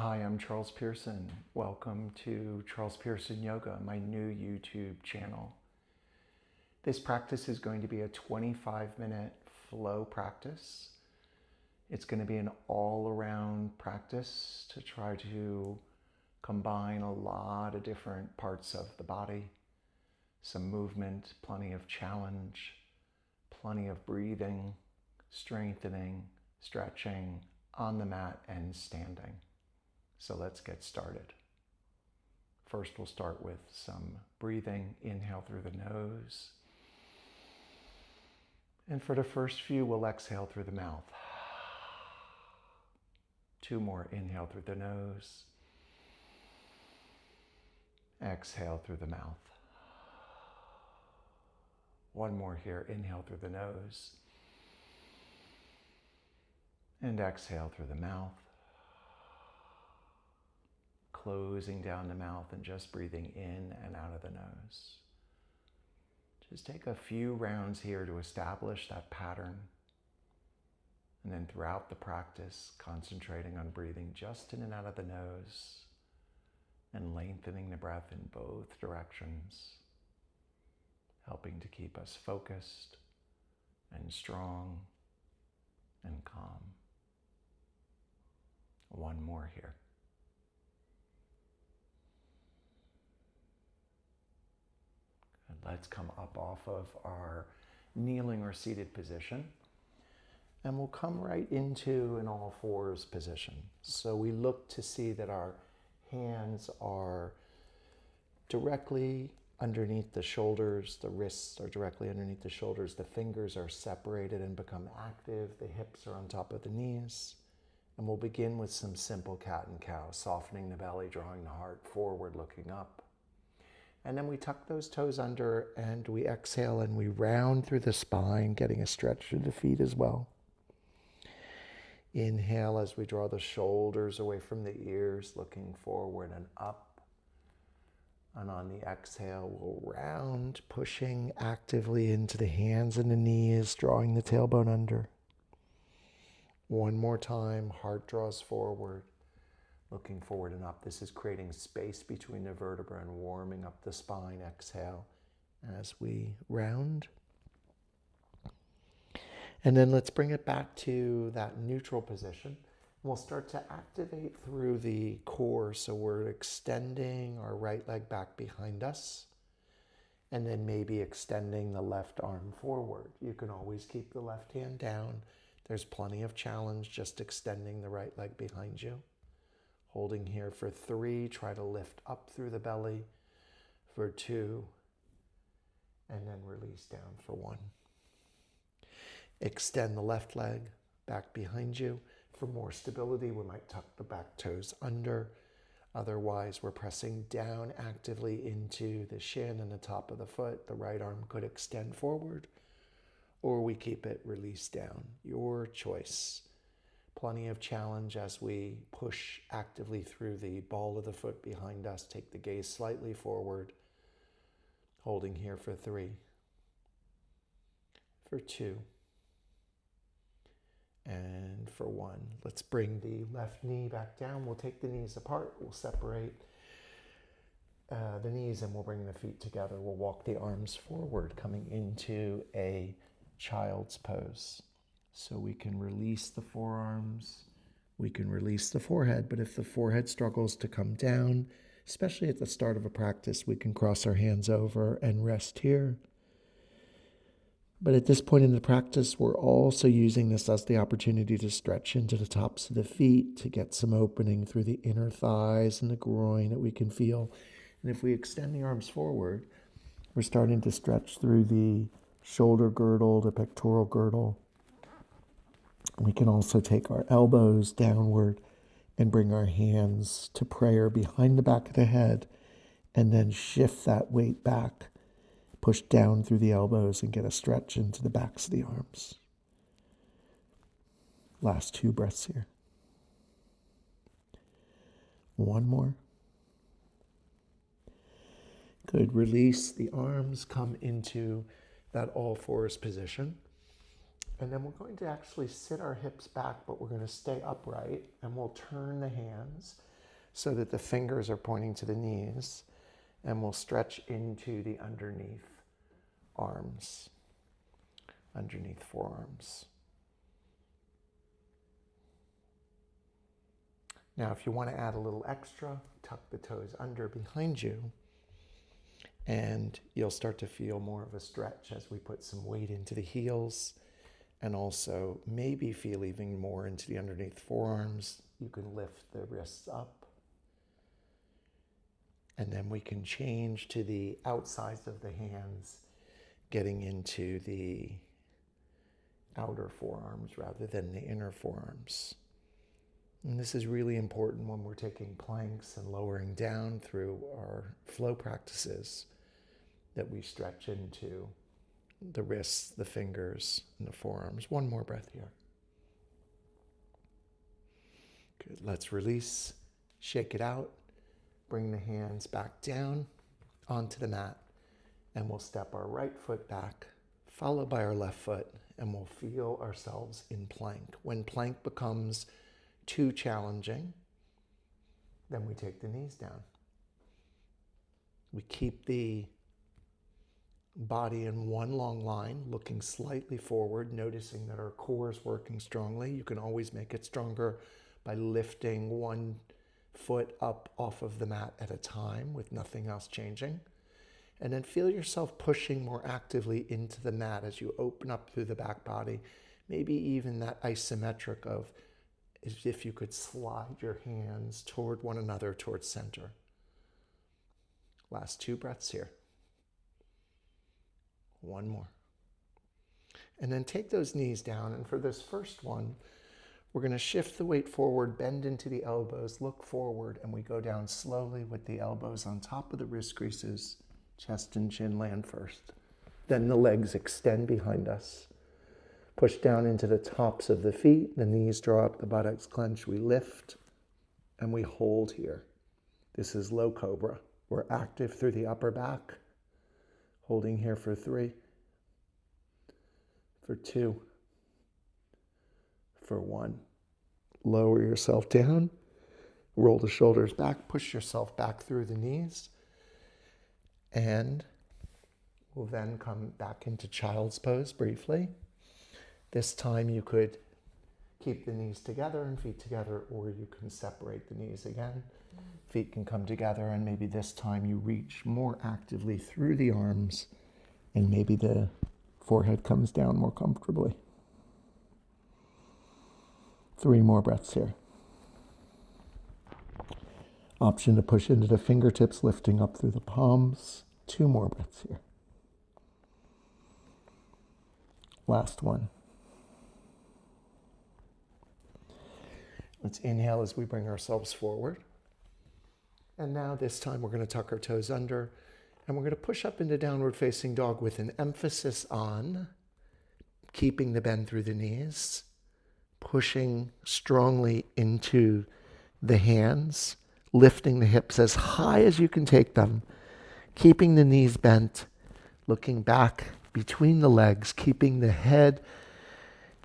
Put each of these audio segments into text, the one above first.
Hi, I'm Charles Pearson. Welcome to Charles Pearson Yoga, my new YouTube channel. This practice is going to be a 25-minute flow practice. It's going to be an all-around practice to try to combine a lot of different parts of the body. Some movement, plenty of challenge, plenty of breathing, strengthening, stretching on the mat and standing. So let's get started. First, we'll start with some breathing. Inhale through the nose. And for the first few, we'll exhale through the mouth. 2 more. Inhale through the nose. Exhale through the mouth. 1 more here. Inhale through the nose. And exhale through the mouth. Closing down the mouth and just breathing in and out of the nose. Just take a few rounds here to establish that pattern. And then throughout the practice, concentrating on breathing just in and out of the nose and lengthening the breath in both directions, helping to keep us focused and strong and calm. 1 more here. Let's come up off of our kneeling or seated position, and we'll come right into an all fours position. So we look to see that our hands are directly underneath the shoulders, the wrists are directly underneath the shoulders, the fingers are separated and become active, the hips are on top of the knees. And we'll begin with some simple cat and cow, softening the belly, drawing the heart forward, looking up. And then we tuck those toes under and we exhale and we round through the spine, getting a stretch through the feet as well. Inhale as we draw the shoulders away from the ears, looking forward and up. And on the exhale, we'll round, pushing actively into the hands and the knees, drawing the tailbone under. 1 more time, heart draws forward. Looking forward and up. This is creating space between the vertebrae and warming up the spine. Exhale as we round. And then let's bring it back to that neutral position. We'll start to activate through the core. So we're extending our right leg back behind us. And then maybe extending the left arm forward. You can always keep the left hand down. There's plenty of challenge just extending the right leg behind you. Holding here for 3, try to lift up through the belly for 2, and then release down for 1. Extend the left leg back behind you. For more stability, we might tuck the back toes under. Otherwise, we're pressing down actively into the shin and the top of the foot. The right arm could extend forward, or we keep it released down. Your choice. Plenty of challenge as we push actively through the ball of the foot behind us. Take the gaze slightly forward. Holding here for 3, for 2, and for 1. Let's bring the left knee back down. We'll take the knees apart. We'll separate the knees and we'll bring the feet together. We'll walk the arms forward, coming into a child's pose. So we can release the forearms, we can release the forehead, but if the forehead struggles to come down, especially at the start of a practice, we can cross our hands over and rest here. But at this point in the practice, we're also using this as the opportunity to stretch into the tops of the feet, to get some opening through the inner thighs and the groin that we can feel. And if we extend the arms forward, we're starting to stretch through the shoulder girdle, the pectoral girdle. We can also take our elbows downward and bring our hands to prayer behind the back of the head, and then shift that weight back, push down through the elbows and get a stretch into the backs of the arms. Last 2 breaths here. 1 more. Good. Release the arms, come into that all fours position. And then we're going to actually sit our hips back, but we're going to stay upright, and we'll turn the hands so that the fingers are pointing to the knees, and we'll stretch into the underneath arms, underneath forearms. Now, if you want to add a little extra, tuck the toes under behind you, and you'll start to feel more of a stretch as we put some weight into the heels, and also maybe feel even more into the underneath forearms. You can lift the wrists up, and then we can change to the outsides of the hands, getting into the outer forearms rather than the inner forearms. And this is really important when we're taking planks and lowering down through our flow practices, that we stretch into the wrists, the fingers, and the forearms. One more breath here. Good. Let's release, shake it out, bring the hands back down onto the mat, and we'll step our right foot back, followed by our left foot, and we'll feel ourselves in plank. When plank becomes too challenging, then we take the knees down. We keep the body in one long line, looking slightly forward, noticing that our core is working strongly. You can always make it stronger by lifting one foot up off of the mat at a time with nothing else changing. And then feel yourself pushing more actively into the mat as you open up through the back body. Maybe even that isometric of as if you could slide your hands toward one another, towards center. Last 2 breaths here. One more. And then take those knees down. And for this first one, we're going to shift the weight forward, bend into the elbows, look forward, and we go down slowly with the elbows on top of the wrist creases. Chest and chin land first. Then the legs extend behind us. Push down into the tops of the feet. The knees draw up, the buttocks clench. We lift and we hold here. This is low cobra. We're active through the upper back. Holding here for 3, for 2, for 1. Lower yourself down. Roll the shoulders back. Push yourself back through the knees. And we'll then come back into child's pose briefly. This time you could keep the knees together and feet together, or you can separate the knees again. Feet can come together, and maybe this time you reach more actively through the arms, and maybe the forehead comes down more comfortably. 3 more breaths here. Option to push into the fingertips, lifting up through the palms. 2 more breaths here. Last one. Let's inhale as we bring ourselves forward. And now this time we're going to tuck our toes under, and we're going to push up into downward facing dog with an emphasis on keeping the bend through the knees, pushing strongly into the hands, lifting the hips as high as you can take them, keeping the knees bent, looking back between the legs, keeping the head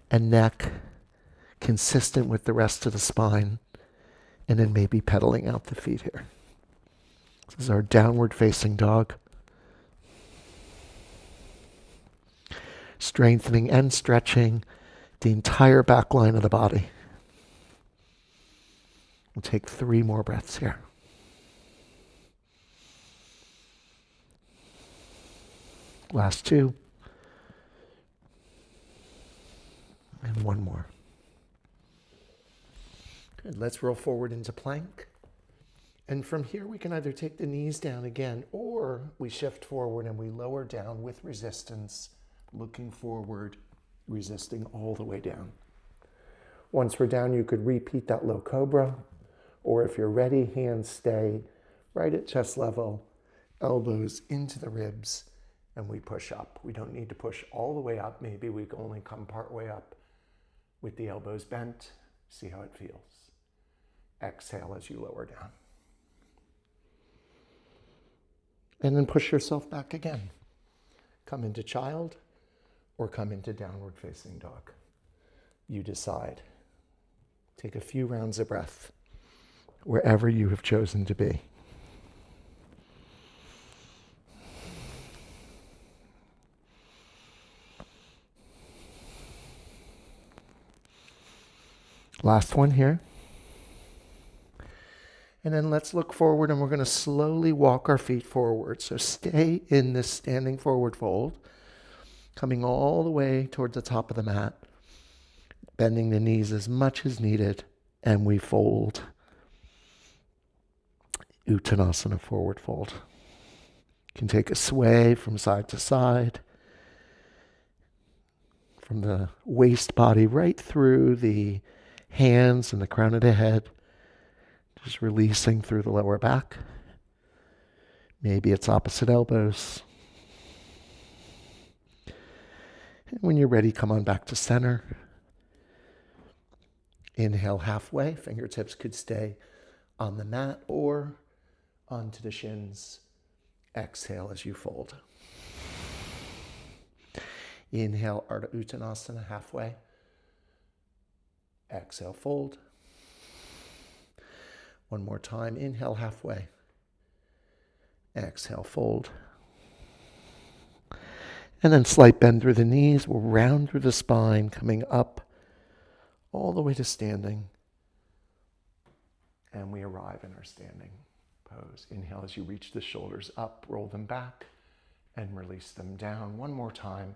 and neck consistent with the rest of the spine, and then maybe pedaling out the feet here. This is our downward facing dog. Strengthening and stretching the entire back line of the body. We'll take 3 more breaths here. Last 2. And 1 more. Good. Let's roll forward into plank. And from here, we can either take the knees down again, or we shift forward and we lower down with resistance, looking forward, resisting all the way down. Once we're down, you could repeat that low cobra, or if you're ready, hands stay right at chest level, elbows into the ribs, and we push up. We don't need to push all the way up. Maybe we can only come part way up with the elbows bent. See how it feels. Exhale as you lower down. And then push yourself back again. Come into child or come into downward facing dog. You decide. Take a few rounds of breath. wherever you have chosen to be. Last one here. And then let's look forward, and we're going to slowly walk our feet forward. So stay in this standing forward fold, coming all the way towards the top of the mat, bending the knees as much as needed, and we fold. Uttanasana, forward fold. You can take a sway from side to side, from the waist body right through the hands and the crown of the head, just releasing through the lower back. Maybe it's opposite elbows. And when you're ready, come on back to center. Inhale halfway. Fingertips could stay on the mat or onto the shins. Exhale as you fold. Inhale, Ardha Uttanasana, halfway. Exhale, fold. One more time. Inhale, halfway. Exhale, fold. And then slight bend through the knees. We'll round through the spine, coming up all the way to standing. And we arrive in our standing pose. Inhale as you reach the shoulders up, roll them back, and release them down. One more time.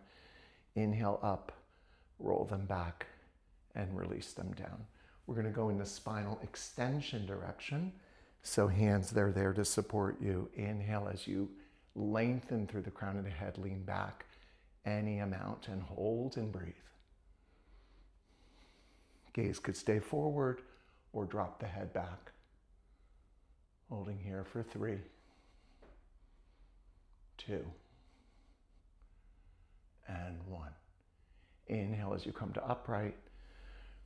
Inhale up, roll them back, and release them down. We're going to go in the spinal extension direction. So hands, they're there to support you. Inhale as you lengthen through the crown of the head, lean back any amount, and hold and breathe. Gaze could stay forward or drop the head back. Holding here for 3, 2, and 1. Inhale as you come to upright,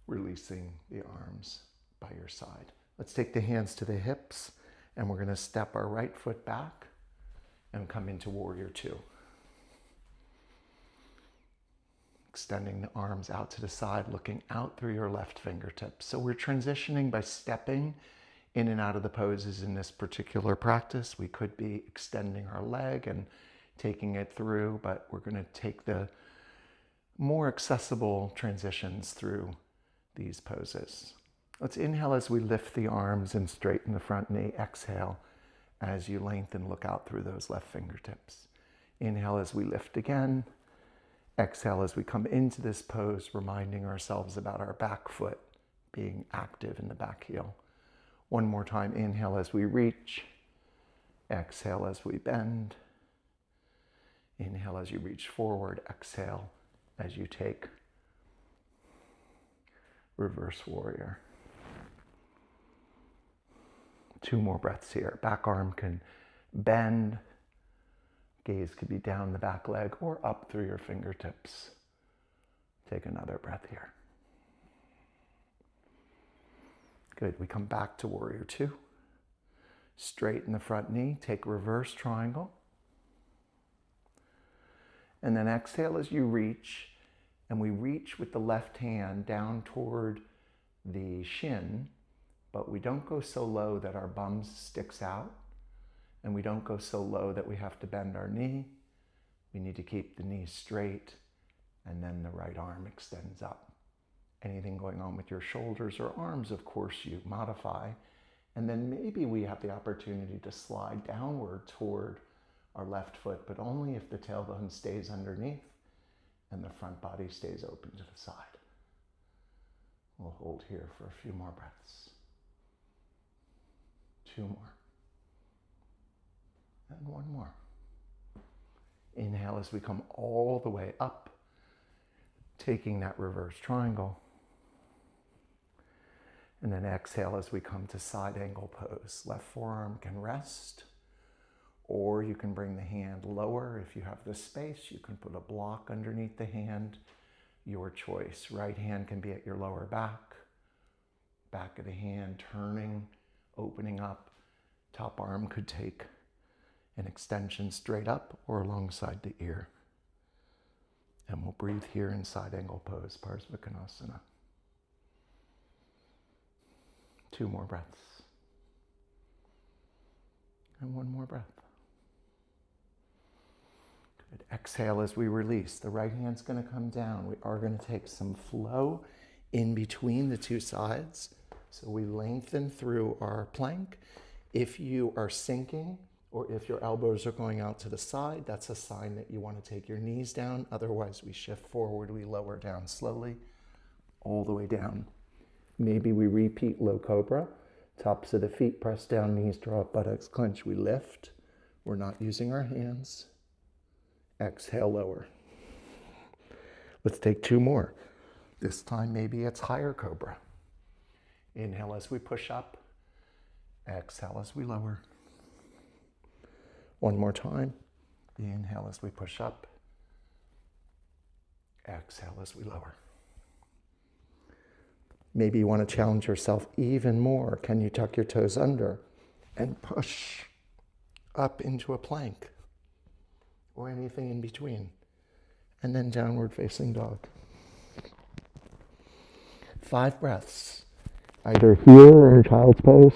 releasing the arms by your side. Let's take the hands to the hips, and we're going to step our right foot back and come into Warrior 2. Extending the arms out to the side, looking out through your left fingertips. So we're transitioning by stepping in and out of the poses in this particular practice. We could be extending our leg and taking it through, but we're going to take the more accessible transitions through these poses. Let's inhale as we lift the arms and straighten the front knee. Exhale as you lengthen, look out through those left fingertips. Inhale as we lift again. Exhale as we come into this pose, reminding ourselves about our back foot being active in the back heel. One more time. Inhale as we reach. Exhale as we bend. Inhale as you reach forward. Exhale as you take reverse warrior. 2 more breaths here. Back arm can bend. Gaze could be down the back leg or up through your fingertips. Take another breath here. Good. We come back to Warrior 2. Straighten the front knee. Take reverse triangle. And then exhale as you reach. And we reach with the left hand down toward the shin, but we don't go so low that our bum sticks out. And we don't go so low that we have to bend our knee. We need to keep the knee straight, and then the right arm extends up. Anything going on with your shoulders or arms, of course, you modify. And then maybe we have the opportunity to slide downward toward our left foot, but only if the tailbone stays underneath and the front body stays open to the side. We'll hold here for a few more breaths. 2 more. And 1 more. Inhale as we come all the way up, taking that reverse triangle. And then exhale as we come to side angle pose. Left forearm can rest, or you can bring the hand lower. If you have the space, you can put a block underneath the hand. Your choice. Right hand can be at your lower back. Back of the hand turning, opening up. Top arm could take an extension straight up or alongside the ear. And we'll breathe here in side angle pose, Parsvakonasana. 2 more breaths. And one more breath. Good. Exhale as we release. The right hand's going to come down. We are going to take some flow in between the two sides. So we lengthen through our plank. If you are sinking or if your elbows are going out to the side, that's a sign that you want to take your knees down. Otherwise, we shift forward, we lower down slowly, all the way down. Maybe we repeat low cobra. Tops of the feet press down, knees drop, buttocks clench. We lift. We're not using our hands. Exhale, lower. Let's take two more. This time, maybe it's higher cobra. Inhale as we push up. Exhale as we lower. One more time. Inhale as we push up. Exhale as we lower. Maybe you want to challenge yourself even more. Can you tuck your toes under and push up into a plank or anything in between? And then downward facing dog. 5 breaths. Either here or in child's pose.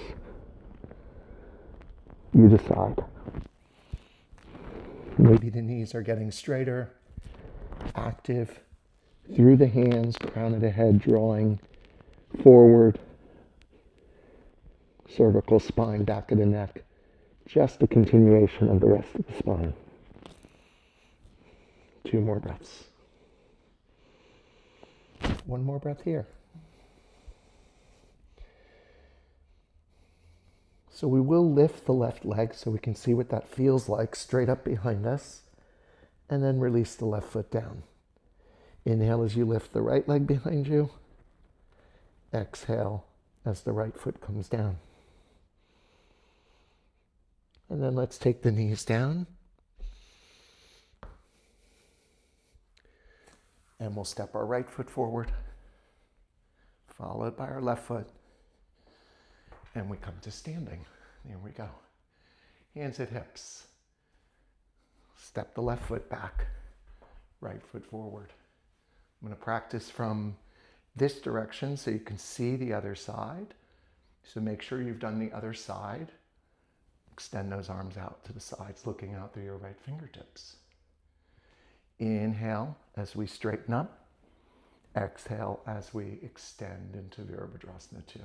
You decide. Maybe the knees are getting straighter, active, through the hands, crown of the head, drawing forward, cervical spine, back of the neck. Just a continuation of the rest of the spine. 2 more breaths. One more breath here. So we will lift the left leg so we can see what that feels like straight up behind us, and then release the left foot down. Inhale as you lift the right leg behind you. Exhale as the right foot comes down. And then let's take the knees down. And we'll step our right foot forward, followed by our left foot. And we come to standing. There we go. Hands at hips. Step the left foot back, right foot forward. I'm going to practice from this direction so you can see the other side. So make sure you've done the other side. Extend those arms out to the sides, looking out through your right fingertips. Inhale as we straighten up. Exhale as we extend into Virabhadrasana 2.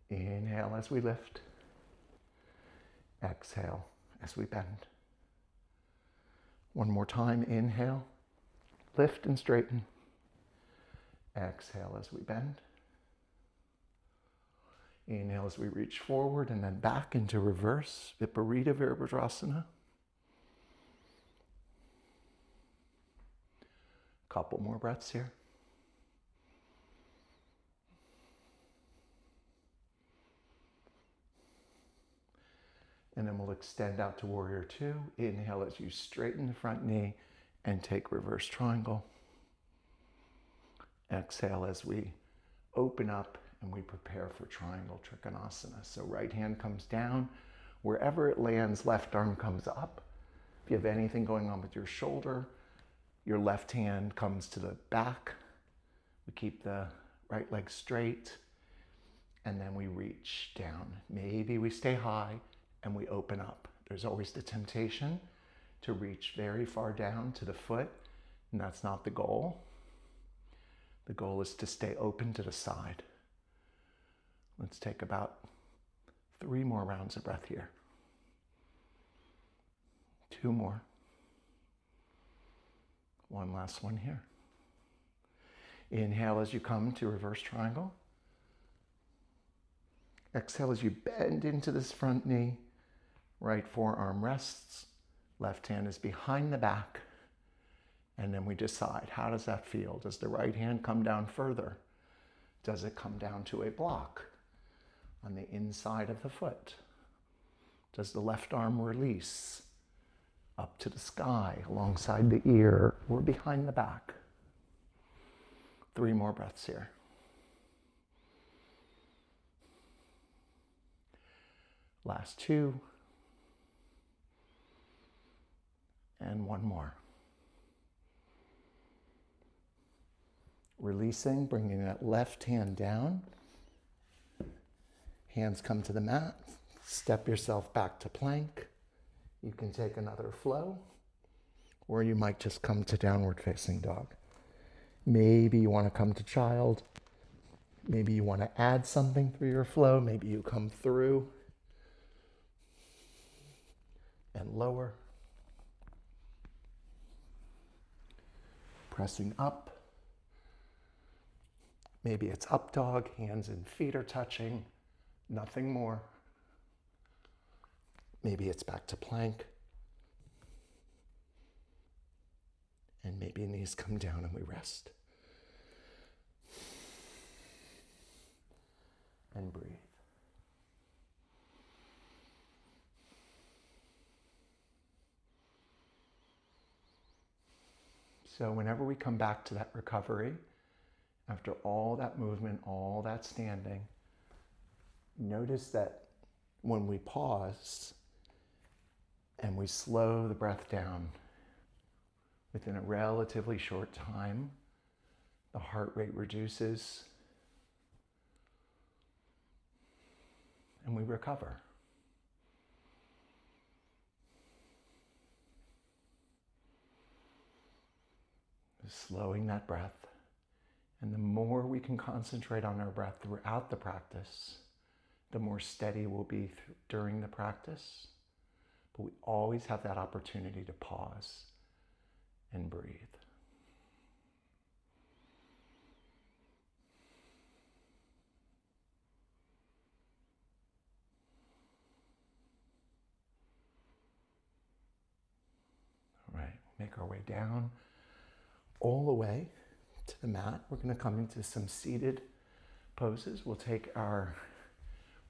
Inhale as we lift. Exhale as we bend. One more time. Inhale, lift and straighten. Exhale as we bend. Inhale as we reach forward and then back into reverse Viparita Virabhadrasana. Couple more breaths here. And then we'll extend out to Warrior 2. Inhale as you straighten the front knee and take reverse triangle. Exhale as we open up and we prepare for triangle Trikonasana. So right hand comes down. Wherever it lands, left arm comes up. If you have anything going on with your shoulder, your left hand comes to the back. We keep the right leg straight. And then we reach down. Maybe we stay high and we open up. There's always the temptation to reach very far down to the foot, and that's not the goal. The goal is to stay open to the side. Let's take about 3 more rounds of breath here. 2 more. One last one here. Inhale as you come to reverse triangle. Exhale as you bend into this front knee. Right forearm rests. Left hand is behind the back. And then we decide, how does that feel? Does the right hand come down further? Does it come down to a block on the inside of the foot? Does the left arm release up to the sky, alongside the ear, or behind the back? 3 more breaths here. Last 2. And 1 more. Releasing, bringing that left hand down. Hands come to the mat. Step yourself back to plank. You can take another flow, or you might just come to downward facing dog. Maybe you want to come to child. Maybe you want to add something for your flow. Maybe you come through and lower. Pressing up. Maybe it's up dog, hands and feet are touching, nothing more. Maybe it's back to plank. And maybe knees come down and we rest. And breathe. So whenever we come back to that recovery, after all that movement, all that standing, notice that when we pause and we slow the breath down, within a relatively short time, the heart rate reduces and we recover. Slowing that breath. And the more we can concentrate on our breath throughout the practice, the more steady we'll be during the practice. But we always have that opportunity to pause and breathe. All right, make our way down all the way to the mat. We're going to come into some seated poses. We'll take our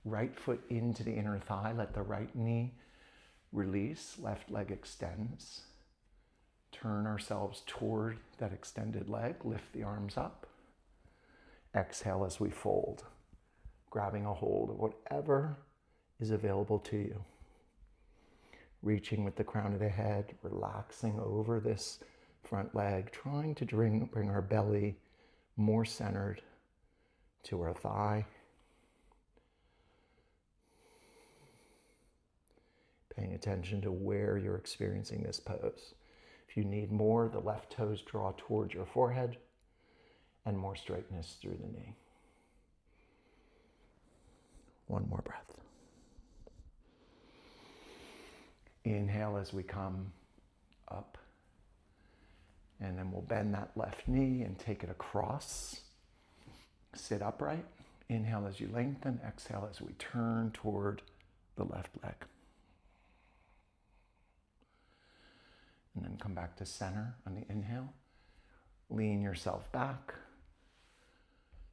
right foot into the inner thigh, let the right knee release, left leg extends. Turn ourselves toward that extended leg, lift the arms up. Exhale as we fold, grabbing a hold of whatever is available to you. Reaching with the crown of the head, relaxing over this front leg, trying to bring our belly more centered to our thigh. Paying attention to where you're experiencing this pose. If you need more, the left toes draw towards your forehead and more straightness through the knee. One more breath. Inhale as we come up. And then we'll bend that left knee and take it across. Sit upright. Inhale as you lengthen. Exhale as we turn toward the left leg. And then come back to center on the inhale. Lean yourself back.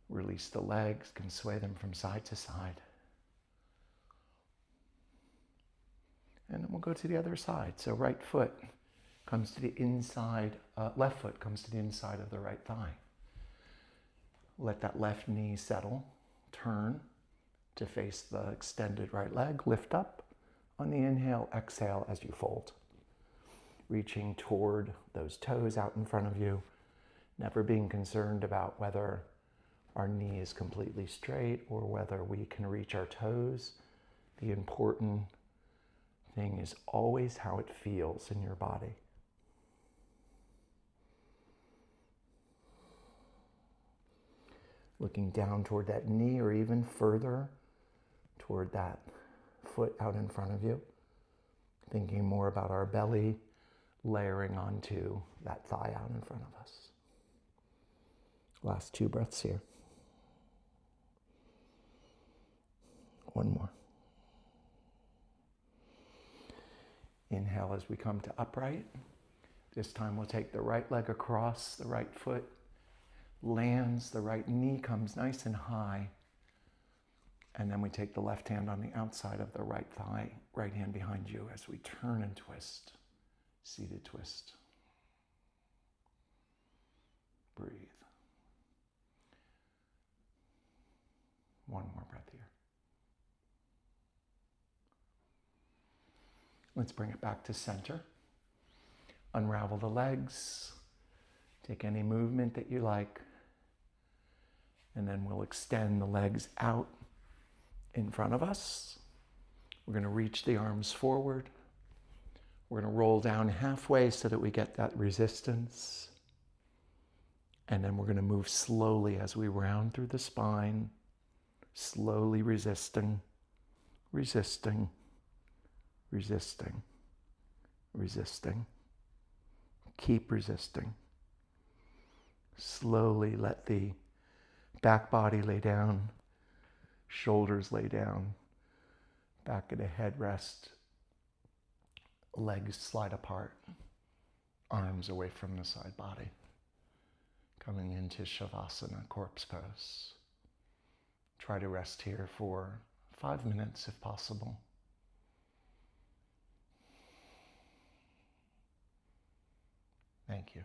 Release the legs. Can sway them from side to side. And then we'll go to the other side. So right foot comes to the inside, left foot comes to the inside of the right thigh. Let that left knee settle. Turn to face the extended right leg. Lift up. On the inhale, exhale as you fold. Reaching toward those toes out in front of you. Never being concerned about whether our knee is completely straight or whether we can reach our toes. The important thing is always how it feels in your body. Looking down toward that knee or even further toward that foot out in front of you. Thinking more about our belly layering onto that thigh out in front of us. Last 2 breaths here. One more. Inhale as we come to upright. This time we'll take the right leg across, the right foot lands, the right knee comes nice and high. And then we take the left hand on the outside of the right thigh, right hand behind you as we turn and twist. Seated twist. Breathe. One more breath here. Let's bring it back to center. Unravel the legs. Take any movement that you like. And then we'll extend the legs out in front of us. We're going to reach the arms forward. We're going to roll down halfway so that we get that resistance. And then we're going to move slowly as we round through the spine, slowly resisting, resisting, resisting, resisting. Keep resisting. Slowly let the back body lay down, shoulders lay down, back of the head rest, legs slide apart, arms away from the side body. Coming into Shavasana, corpse pose. Try to rest here for 5 minutes if possible. Thank you.